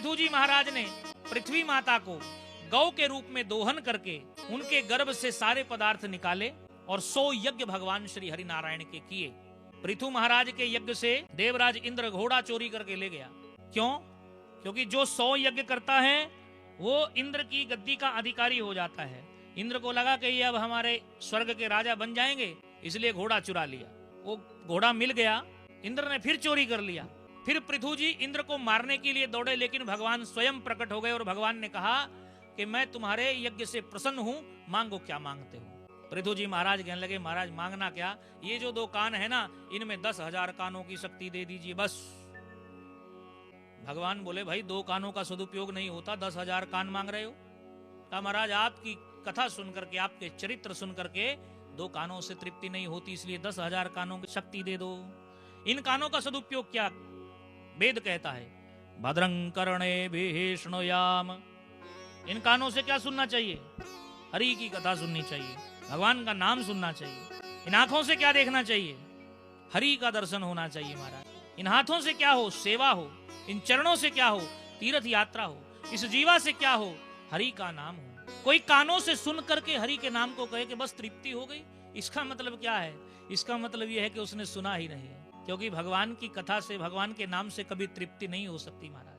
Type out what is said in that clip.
पृथु जी महाराज ने पृथ्वी माता को गौ के रूप में दोहन करके उनके गर्भ से सारे पदार्थ निकाले और 100 यज्ञ भगवान श्री हरि नारायण के किए। पृथु महाराज के यज्ञ से देवराज इंद्र घोड़ा चोरी करके ले गया। क्यों? क्योंकि जो 100 यज्ञ करता है वो इंद्र की गद्दी का अधिकारी हो जाता है। इंद्र को लगा कि ये अब हमारे स्वर्ग के राजा बन जाएंगे, इसलिए घोड़ा चुरा लिया। वो घोड़ा मिल गया, इंद्र ने फिर चोरी कर लिया। फिर पृथु जी इंद्र को मारने के लिए दौड़े, लेकिन भगवान स्वयं प्रकट हो गए और भगवान ने कहा कि मैं तुम्हारे यज्ञ से प्रसन्न हूं, मांगो क्या मांगते हो। पृथु जी महाराज कहने लगे, महाराज मांगना क्या, ये जो 2 कान है ना, इनमें 10,000 कानों की शक्ति दे दीजिए बस। भगवान बोले, भाई 2 कानों का सदुपयोग नहीं होता, 10,000 कान मांग रहे हो। कहा, महाराज आपकी कथा सुन करके, आपके चरित्र सुन करके 2 कानों से तृप्ति नहीं होती, इसलिए 10,000 कानों की शक्ति दे दो। इन कानों का सदुपयोग क्या? वेद कहता है, भद्रं कर्णे शृणुयाम। इन कानों से क्या सुनना चाहिए? हरि की कथा सुननी चाहिए, भगवान का नाम सुनना चाहिए। इन आंखों से क्या देखना चाहिए? हरि का दर्शन होना चाहिए महाराज। इन हाथों से क्या हो? सेवा हो। इन चरणों से क्या हो? तीर्थ यात्रा हो। इस जीवा से क्या हो? हरि का नाम हो। कोई कानों से सुन करके हरि के नाम को कहे कि बस तृप्ति हो गई, इसका मतलब क्या है? इसका मतलब यह है कि उसने सुना ही नहीं है, क्योंकि भगवान की कथा से, भगवान के नाम से कभी तृप्ति नहीं हो सकती महाराज।